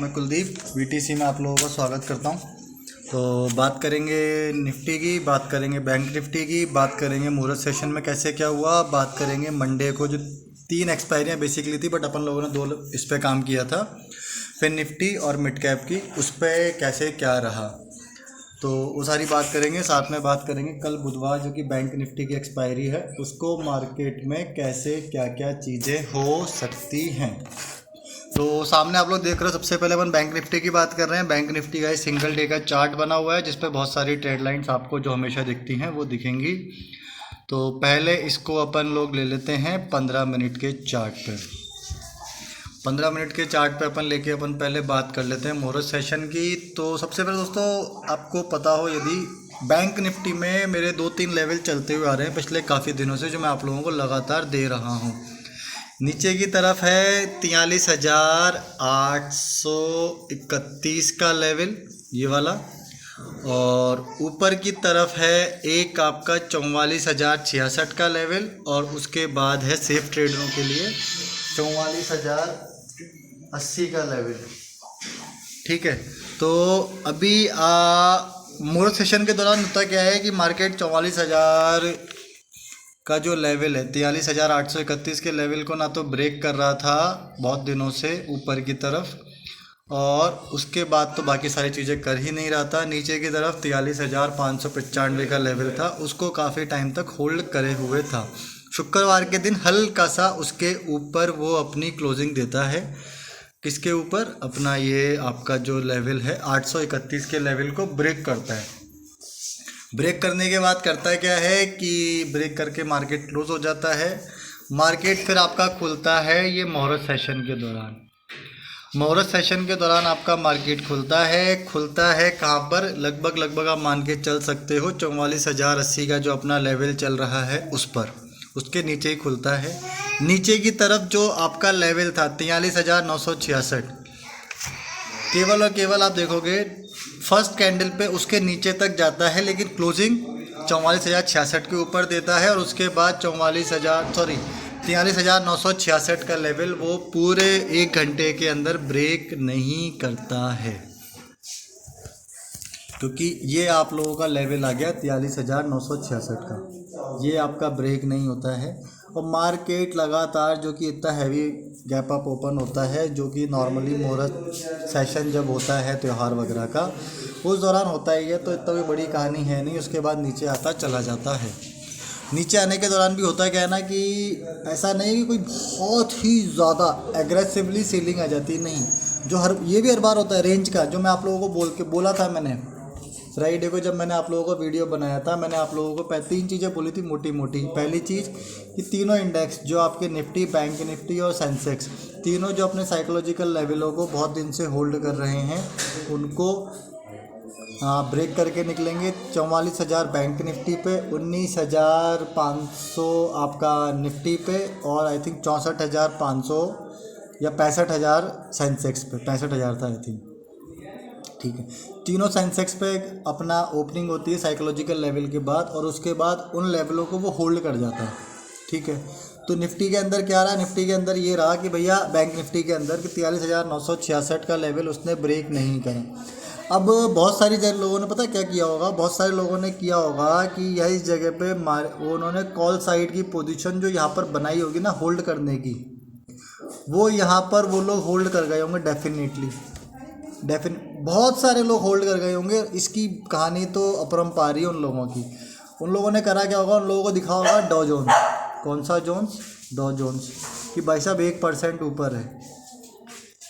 मैं कुलदीप वीटीसी में आप लोगों का स्वागत करता हूं। तो बात करेंगे निफ्टी की, बात करेंगे बैंक निफ्टी की, बात करेंगे मुहूर्त सेशन में कैसे क्या हुआ, बात करेंगे मंडे को जो 3 एक्सपायरियाँ बेसिकली थी बट अपन लोगों ने 2 इस पर काम किया था, फिर निफ्टी और मिड कैप की, उस पर कैसे क्या रहा, तो वो सारी बात करेंगे। साथ में बात करेंगे कल बुधवार जो कि बैंक निफ्टी की एक्सपायरी है, उसको मार्केट में कैसे क्या क्या चीज़ें हो सकती हैं। तो सामने आप लोग देख रहे हो, सबसे पहले अपन बैंक निफ्टी की बात कर रहे हैं। बैंक निफ्टी का सिंगल डे का चार्ट बना हुआ है जिस पे बहुत सारी ट्रेड लाइंस आपको जो हमेशा दिखती हैं वो दिखेंगी। तो पहले इसको अपन लोग ले लेते हैं 15 मिनट के चार्ट पे। 15 मिनट के चार्ट पे अपन लेके अपन पहले बात कर लेते हैं मुहूर्त सेशन की। तो सबसे पहले दोस्तों आपको पता हो, यदि बैंक निफ्टी में मेरे 2-3 लेवल चलते हुए आ रहे हैं पिछले काफ़ी दिनों से, जो मैं आप लोगों को लगातार दे रहा हूँ। नीचे की तरफ है 43,831 का लेवल, ये वाला, और ऊपर की तरफ है एक आपका 44,066 का लेवल, और उसके बाद है सेफ ट्रेडरों के लिए 44,080 का लेवल। ठीक है, तो अभी मुहूर्त सेशन के दौरान होता क्या है कि मार्केट 44,000 का जो लेवल है 43,831 के लेवल को ना तो ब्रेक कर रहा था बहुत दिनों से ऊपर की तरफ, और उसके बाद तो बाकी सारी चीज़ें कर ही नहीं रहा था। नीचे की तरफ 43,595 का लेवल था, उसको काफ़ी टाइम तक होल्ड करे हुए था। शुक्रवार के दिन हल्का सा उसके ऊपर वो अपनी क्लोजिंग देता है। किसके ऊपर? अपना ये आपका जो लेवल है 831 के लेवल को ब्रेक करता है। ब्रेक करने के बाद करता है क्या है कि ब्रेक करके मार्केट क्लोज हो जाता है। मार्केट फिर आपका खुलता है ये मुहूर्त सेशन के दौरान। मुहूर्त सेशन के दौरान आपका मार्केट खुलता है कहाँ पर? लगभग आप मान के चल सकते हो 44,080 का जो अपना लेवल चल रहा है उस पर, उसके नीचे ही खुलता है। नीचे की तरफ जो आपका लेवल था 43,966, केवल और केवल आप देखोगे फर्स्ट कैंडल पे उसके नीचे तक जाता है, लेकिन क्लोजिंग 44,066 के ऊपर देता है, और उसके बाद 43,966 का लेवल वो पूरे 1 घंटे के अंदर ब्रेक नहीं करता है, क्योंकि ये आप लोगों का लेवल आ गया 43,966 का, ये आपका ब्रेक नहीं होता है। और मार्केट लगातार जो कि इतना हैवी गैप अप ओपन होता है, जो कि नॉर्मली मुहूर्त सेशन जब होता है त्यौहार वगैरह का, उस दौरान होता ही है, तो इतना कोई बड़ी कहानी है नहीं। उसके बाद नीचे आता चला जाता है। नीचे आने के दौरान भी होता क्या है ना कि ऐसा नहीं कि कोई बहुत ही ज़्यादा एग्रेसिवली सेलिंग आ जाती, नहीं। जो ये भी हर बार होता है रेंज का, जो मैं आप लोगों को बोला था मैंने फ्राइडे को, जब मैंने आप लोगों को वीडियो बनाया था, मैंने आप लोगों को 3 चीज़ें बोली थी मोटी मोटी। पहली चीज़ कि तीनों इंडेक्स जो आपके निफ्टी, बैंक निफ्टी और सेंसेक्स, तीनों जो अपने साइकोलॉजिकल लेवलों को बहुत दिन से होल्ड कर रहे हैं, उनको ब्रेक करके निकलेंगे। 44,000 बैंक निफ्टी पे, 19,500 आपका निफ्टी पे, और आई थिंक 64,500 या 65,000 सेंसेक्स पे, 65,000 था आई थिंक। ठीक है, तीनों सेंसेक्स पे अपना ओपनिंग होती है साइकोलॉजिकल लेवल के बाद, और उसके बाद उन लेवलों को वो होल्ड कर जाता है। ठीक है, तो निफ्टी के अंदर क्या रहा? निफ्टी के अंदर ये रहा कि भैया बैंक निफ्टी के अंदर कि 43,966 का लेवल उसने ब्रेक नहीं करा। अब बहुत सारी लोगों ने पता क्या किया होगा, बहुत सारे लोगों ने किया होगा कि यह इस जगह पे उन्होंने कॉल साइड की पोजीशन जो यहाँ पर बनाई होगी ना होल्ड करने की, वो यहाँ पर वो लोग होल्ड कर गए होंगे डेफिनेटली। बहुत सारे लोग होल्ड कर गए होंगे। इसकी कहानी तो अपरंपार है उन लोगों की। उन लोगों ने करा क्या होगा, उन लोगों को दिखा होगा डॉ जोन्स, कौन सा जोन्स? डॉ जोन्स, कि भाई साहब 1% ऊपर है,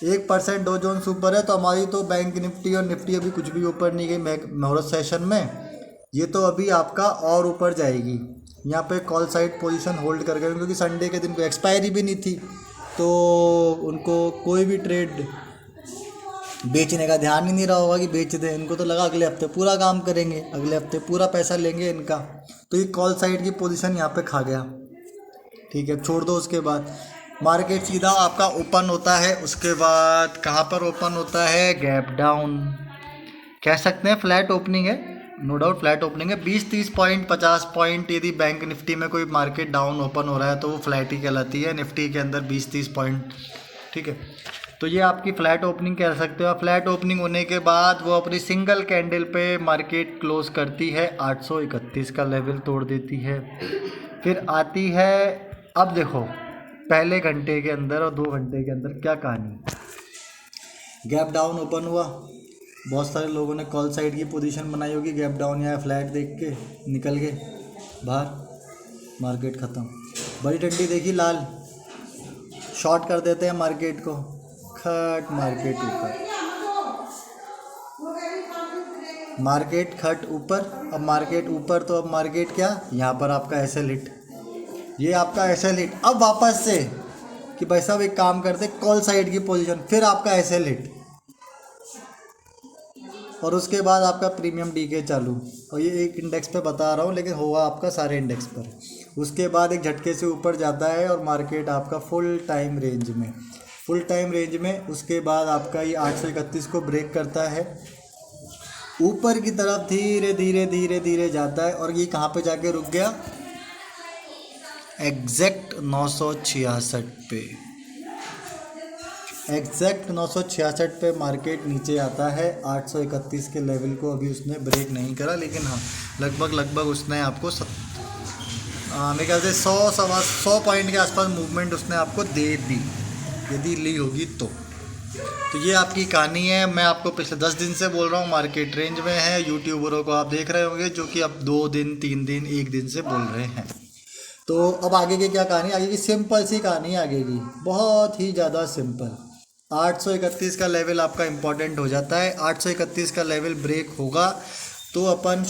1% डॉ जोन्स ऊपर है, तो हमारी तो बैंक निफ्टी और निफ्टी अभी कुछ भी ऊपर नहीं गई मुहूर्त सेशन में, ये तो अभी आपका और ऊपर जाएगी। यहाँ पे कॉल साइड पोजीशन होल्ड कर गए, क्योंकि संडे के दिन को एक्सपायरी भी नहीं थी, तो उनको कोई भी ट्रेड बेचने का ध्यान ही नहीं रहा होगा कि बेच दें। इनको तो लगा अगले हफ्ते पूरा काम करेंगे, अगले हफ्ते पूरा पैसा लेंगे इनका, तो ये कॉल साइड की पोजीशन यहाँ पे खा गया। ठीक है, छोड़ दो। उसके बाद मार्केट सीधा आपका ओपन होता है। उसके बाद कहाँ पर ओपन होता है? गैप डाउन कह सकते हैं, फ्लैट ओपनिंग है, नो डाउट फ्लैट ओपनिंग है। 20-30 पॉइंट 50 पॉइंट यदि बैंक निफ्टी में कोई मार्केट डाउन ओपन हो रहा है तो वो फ्लैट ही कहलाती है। निफ्टी के अंदर 20-30 पॉइंट, ठीक है, तो ये आपकी फ्लैट ओपनिंग कह सकते हो। फ्लैट ओपनिंग होने के बाद वो अपनी सिंगल कैंडल पे मार्केट क्लोज करती है, 831 का लेवल तोड़ देती है, फिर आती है। अब देखो पहले घंटे के अंदर और 2 घंटे के अंदर क्या कहानी। गैप डाउन ओपन हुआ, बहुत सारे लोगों ने कॉल साइड की पोजीशन बनाई होगी, गैप डाउन या फ्लैट देख के निकल गए बाहर, मार्केट ख़त्म। बड़ी टंडी देखी लाल, शॉर्ट कर देते हैं मार्केट को, खट मार्केट ऊपर, मार्केट खट ऊपर। अब मार्केट ऊपर तो अब मार्केट क्या, यहाँ पर आपका एसएल हिट, ये आपका एसएल हिट। अब वापस से कि भाई साहब एक काम करते कॉल साइड की पोजीशन, फिर आपका एसएल हिट, और उसके बाद आपका प्रीमियम डीके चालू। और ये एक इंडेक्स पे बता रहा हूँ लेकिन होगा आपका सारे इंडेक्स पर। उसके बाद एक झटके से ऊपर जाता है और मार्केट आपका फुल टाइम रेंज में, उसके बाद आपका ये 831 को ब्रेक करता है, ऊपर की तरफ धीरे धीरे धीरे धीरे जाता है। और ये कहाँ पे जाके रुक गया, एग्जैक्ट 966 पे, एग्जैक्ट 966 पे मार्केट नीचे आता है। 831 के लेवल को अभी उसने ब्रेक नहीं करा, लेकिन हाँ लगभग उसने आपको मेरे ख्याल से 100 पॉइंट के आसपास मूवमेंट उसने आपको दे दी, यदि ली होगी तो ये आपकी कहानी है। मैं आपको पिछले 10 दिन से बोल रहा हूँ मार्केट रेंज में है। यूट्यूबरों को आप देख रहे होंगे जो कि अब 2 दिन 3 दिन 1 दिन से बोल रहे हैं। तो अब आगे की क्या कहानी, आगे की सिंपल सी कहानी, आगे की बहुत ही ज़्यादा सिंपल। 831 का लेवल आपका इम्पॉर्टेंट हो जाता है। 831 का लेवल ब्रेक होगा तो अपन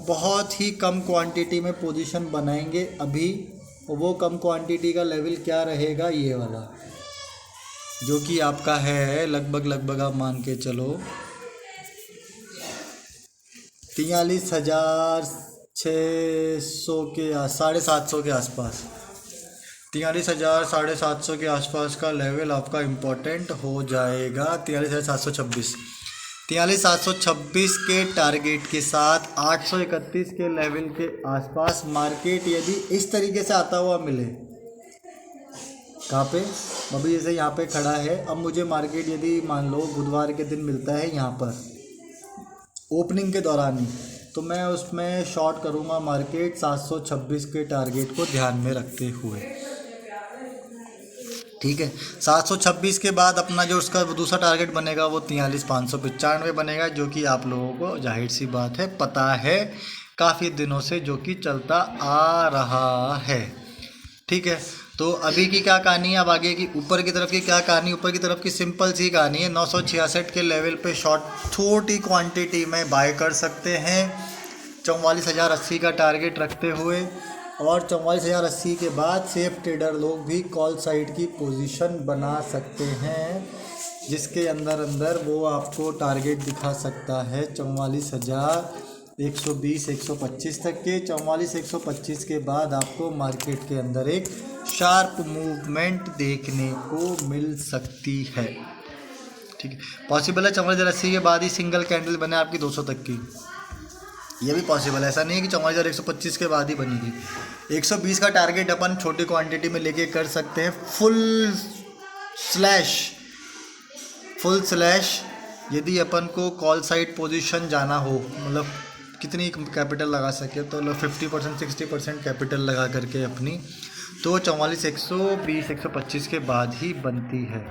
बहुत ही कम क्वांटिटी में पोजीशन बनाएंगे अभी। वो कम क्वांटिटी का लेवल क्या रहेगा, ये वाला जो कि आपका है लगभग आप मान के चलो 43,600 के 750 के आसपास, 43,000 750 के आसपास का लेवल आपका इम्पोर्टेंट हो जाएगा। 43,726 के टारगेट के साथ 831 के लेवल के आसपास मार्केट यदि इस तरीके से आता हुआ मिले, कहाँ पे अभी जैसे यहाँ पे खड़ा है, अब मुझे मार्केट यदि मान लो बुधवार के दिन मिलता है यहाँ पर ओपनिंग के दौरान ही, तो मैं उसमें शॉर्ट करूँगा मार्केट 726 के टारगेट को ध्यान में रखते हुए। ठीक है, 726 के बाद अपना जो उसका दूसरा टारगेट बनेगा वो 43,595 बनेगा, जो कि आप लोगों को जाहिर सी बात है पता है काफ़ी दिनों से जो कि चलता आ रहा है। ठीक है, तो अभी की क्या कहानी है, अब आगे की ऊपर की तरफ की क्या कहानी, ऊपर की तरफ की सिंपल सी कहानी है। 966 के लेवल पे शॉर्ट छोटी क्वांटिटी में बाय कर सकते हैं 44,080 का टारगेट रखते हुए, और 44,080 के बाद सेफ ट्रेडर लोग भी कॉल साइड की पोजीशन बना सकते हैं, जिसके अंदर वो आपको टारगेट दिखा सकता है 44,120 125 तक के। 44,125 के बाद आपको मार्केट के अंदर एक शार्प मूवमेंट देखने को मिल सकती है। ठीक है, पॉसिबल है 44,080 के बाद ही सिंगल कैंडल बने आपकी 200 तक की, ये भी पॉसिबल है। ऐसा नहीं है कि 44,125 के बाद ही बनेगी। 120 का टारगेट अपन छोटी क्वांटिटी में लेके कर सकते हैं। फुल स्लैश यदि अपन को कॉल साइड पोजीशन जाना हो, मतलब कितनी कैपिटल लगा सके, तो 50% 60% कैपिटल लगा करके अपनी, तो 44,120 125 के बाद ही बनती है।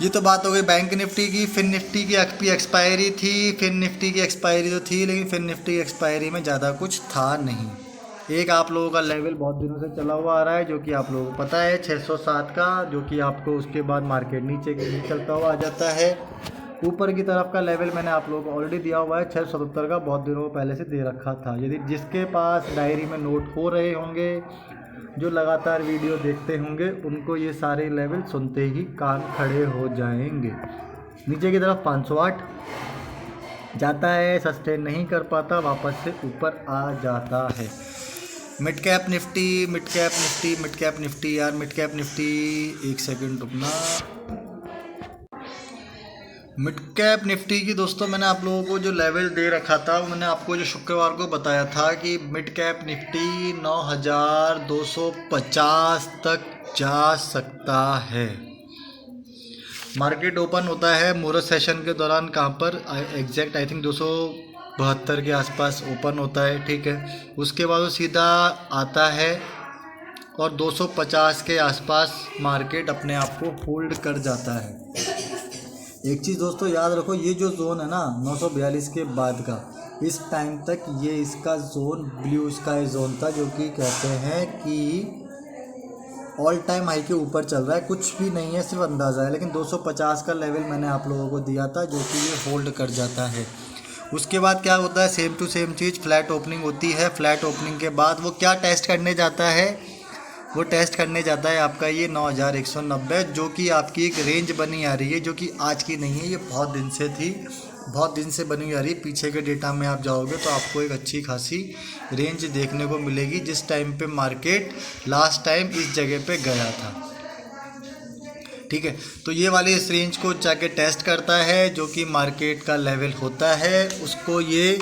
ये तो बात हो गई बैंक निफ्टी की। फिर निफ्टी की एक्सपायरी थी, फिर निफ्टी की एक्सपायरी तो थी, लेकिन फिर निफ्टी की एक्सपायरी में ज़्यादा कुछ था नहीं। एक आप लोगों का लेवल बहुत दिनों से चला हुआ आ रहा है, जो कि आप लोगों को पता है 607 का, जो कि आपको उसके बाद मार्केट नीचे के नीचे चलता हुआ आ जाता है। ऊपर की तरफ का लेवल मैंने आप लोगों को ऑलरेडी दिया हुआ है 677 का, बहुत दिनों पहले से दे रखा था। यदि जिसके पास डायरी में नोट हो रहे होंगे, जो लगातार वीडियो देखते होंगे, उनको ये सारे लेवल सुनते ही कान खड़े हो जाएंगे। नीचे की तरफ 508 जाता है, सस्टेन नहीं कर पाता, वापस से ऊपर आ जाता है। मिड कैप निफ्टी यार, मिड कैप निफ्टी एक सेकंड रुकना। मिड कैप निफ्टी की दोस्तों मैंने आप लोगों को जो लेवल दे रखा था, मैंने आपको जो शुक्रवार को बताया था कि मिड कैप निफ्टी 9,250 तक जा सकता है। मार्केट ओपन होता है मुहूर्त सेशन के दौरान, कहाँ पर एग्जैक्ट आई थिंक 272 के आसपास ओपन होता है, ठीक है। उसके बाद वो सीधा आता है और 250 के आसपास मार्केट अपने आप को होल्ड कर जाता है। एक चीज़ दोस्तों याद रखो, ये जो जोन है ना 942 के बाद का, इस टाइम तक ये इसका जोन ब्लू स्काई जोन था, जो कि कहते हैं कि ऑल टाइम हाई के ऊपर चल रहा है। कुछ भी नहीं है, सिर्फ अंदाज़ा है, लेकिन 250 का लेवल मैंने आप लोगों को दिया था, जो कि ये होल्ड कर जाता है। उसके बाद क्या होता है, सेम टू सेम चीज़, फ्लैट ओपनिंग होती है। फ्लैट ओपनिंग के बाद वो क्या टेस्ट करने जाता है, वो टेस्ट करने जाता है आपका ये 9190, जो कि आपकी एक रेंज बनी आ रही है, जो कि आज की नहीं है, ये बहुत दिन से थी, बहुत दिन से बनी आ रही है। पीछे के डेटा में आप जाओगे तो आपको एक अच्छी खासी रेंज देखने को मिलेगी, जिस टाइम पे मार्केट लास्ट टाइम इस जगह पे गया था, ठीक है। तो ये वाली इस रेंज को जाके टेस्ट करता है, जो कि मार्केट का लेवल होता है, उसको ये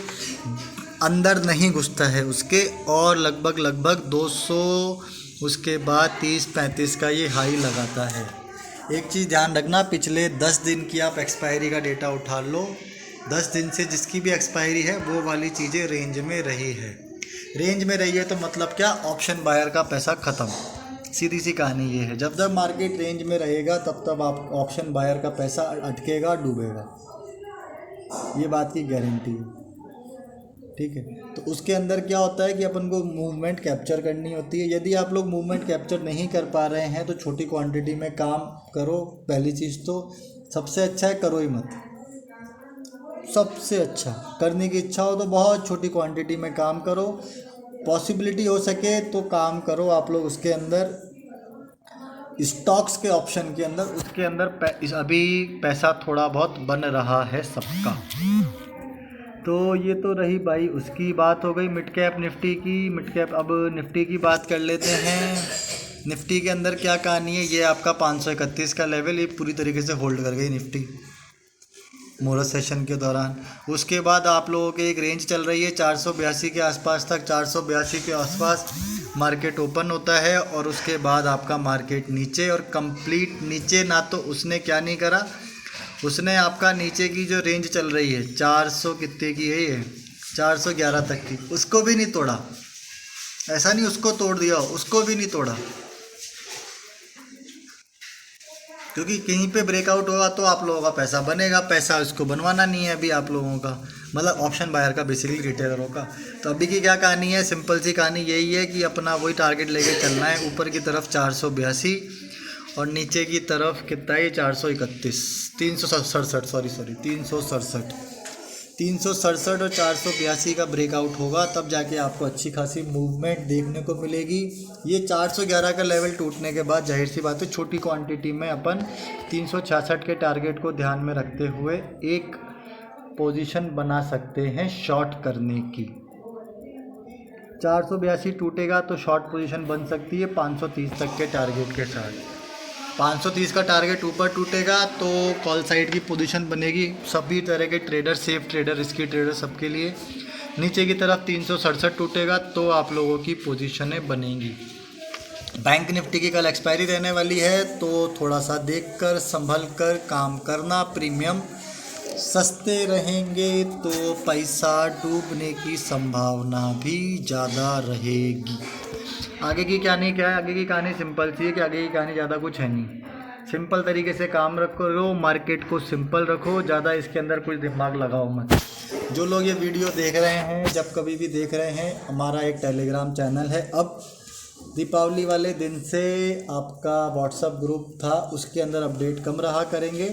अंदर नहीं घुसता है उसके, और लगभग 200 उसके बाद 30-35 का ये हाई लगाता है। एक चीज़ ध्यान रखना, पिछले 10 दिन की आप एक्सपायरी का डेटा उठा लो, 10 दिन से जिसकी भी एक्सपायरी है वो वाली चीज़ें रेंज में रही है। रेंज में रही है तो मतलब क्या, ऑप्शन बायर का पैसा ख़त्म, सीधी सी कहानी ये है। जब जब मार्केट रेंज में रहेगा तब तब आप ऑप्शन बायर का पैसा अटकेगा, डूबेगा, ये बात की गारंटी है, ठीक है। तो उसके अंदर क्या होता है कि अपन को मूवमेंट कैप्चर करनी होती है। यदि आप लोग मूवमेंट कैप्चर नहीं कर पा रहे हैं तो छोटी क्वांटिटी में काम करो। पहली चीज़ तो सबसे अच्छा है करो ही मत, सबसे अच्छा, करने की इच्छा हो तो बहुत छोटी क्वांटिटी में काम करो, पॉसिबिलिटी हो सके तो काम करो आप लोग उसके अंदर, स्टॉक्स के ऑप्शन के अंदर, उसके अंदर अभी पैसा थोड़ा बहुत बन रहा है सबका। तो ये तो रही भाई उसकी बात हो गई मिड कैप निफ्टी की। मिड कैप, अब निफ्टी की बात कर लेते हैं। निफ्टी के अंदर क्या कहानी है, ये आपका 531 का लेवल ये पूरी तरीके से होल्ड कर गई निफ्टी मुहूर्त सेशन के दौरान। उसके बाद आप लोगों की एक रेंज चल रही है 482 के आसपास तक, 482 के आसपास मार्केट ओपन होता है, और उसके बाद आपका मार्केट नीचे, और कंप्लीट नीचे ना तो उसने क्या नहीं करा, उसने आपका नीचे की जो रेंज चल रही है 400 कितने की है ये, 411 तक की, उसको भी नहीं तोड़ा। ऐसा नहीं उसको तोड़ दिया, उसको भी नहीं तोड़ा, क्योंकि कहीं पे ब्रेकआउट होगा तो आप लोगों का पैसा बनेगा। पैसा उसको बनवाना नहीं है अभी आप लोगों का, मतलब ऑप्शन बायर का, बेसिकली रिटेलरों का। तो अभी की क्या कहानी है, सिंपल सी कहानी यही है कि अपना वही टारगेट लेके चलना है, ऊपर की तरफ 482 और नीचे की तरफ कितना है 431, 367, सॉरी 367 और 482 का ब्रेकआउट होगा, तब जाके आपको अच्छी खासी मूवमेंट देखने को मिलेगी। ये 411 का लेवल टूटने के बाद जाहिर सी बात है छोटी क्वांटिटी में अपन 366 के टारगेट को ध्यान में रखते हुए एक पोजीशन बना सकते हैं शॉर्ट करने की। 482 टूटेगा तो शॉर्ट पोजीशन बन सकती है 530 तक के टारगेट के साथ। 530 का टारगेट ऊपर टूटेगा तो कॉल साइड की पोजीशन बनेगी सभी तरह के trader, safe trader, risky trader, सबके लिए। नीचे की तरफ 367 टूटेगा तो आप लोगों की पोजीशनें बनेंगी। बैंक निफ्टी की कल एक्सपायरी रहने वाली है, तो थोड़ा सा देखकर संभल कर काम करना। प्रीमियम सस्ते रहेंगे तो पैसा डूबने की संभावना भी ज़्यादा रहेगी। आगे की कहानी क्या है, आगे की कहानी सिंपल सी है कि आगे की कहानी ज़्यादा कुछ है नहीं। सिंपल तरीके से काम रखो, मार्केट को सिंपल रखो, ज़्यादा इसके अंदर कुछ दिमाग लगाओ मत। जो लोग ये वीडियो देख रहे हैं, जब कभी भी देख रहे हैं, हमारा एक टेलीग्राम चैनल है। अब दीपावली वाले दिन से आपका व्हाट्सअप ग्रुप था, उसके अंदर अपडेट कम रहा करेंगे।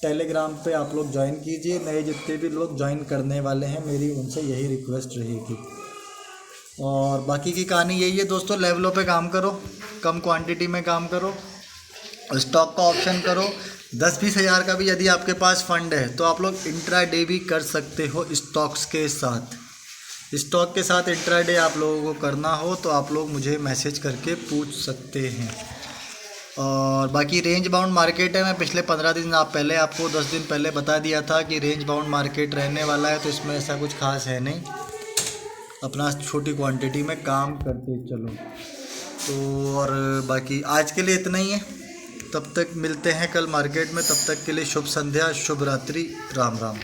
टेलीग्राम पे आप लोग ज्वाइन कीजिए। नए जितने भी लोग ज्वाइन करने वाले हैं, मेरी उनसे यही रिक्वेस्ट रहेगी। और बाकी की कहानी यही है दोस्तों, लेवलों पे काम करो, कम क्वांटिटी में काम करो, स्टॉक का ऑप्शन करो। 10-20 हज़ार का भी यदि आपके पास फंड है तो आप लोग इंट्राडे भी कर सकते हो स्टॉक्स के साथ। स्टॉक के साथ इंट्राडे आप लोगों को करना हो तो आप लोग मुझे मैसेज करके पूछ सकते हैं। और बाकी रेंज बाउंड मार्केट है। मैं पिछले 15 दिन पहले आपको 10 दिन पहले बता दिया था कि रेंज बाउंड मार्केट रहने वाला है, तो इसमें ऐसा कुछ खास है नहीं, अपना छोटी क्वांटिटी में काम करते चलो। तो और बाकी आज के लिए इतना ही है। तब तक मिलते हैं कल मार्केट में, तब तक के लिए शुभ संध्या, शुभ रात्रि, राम राम।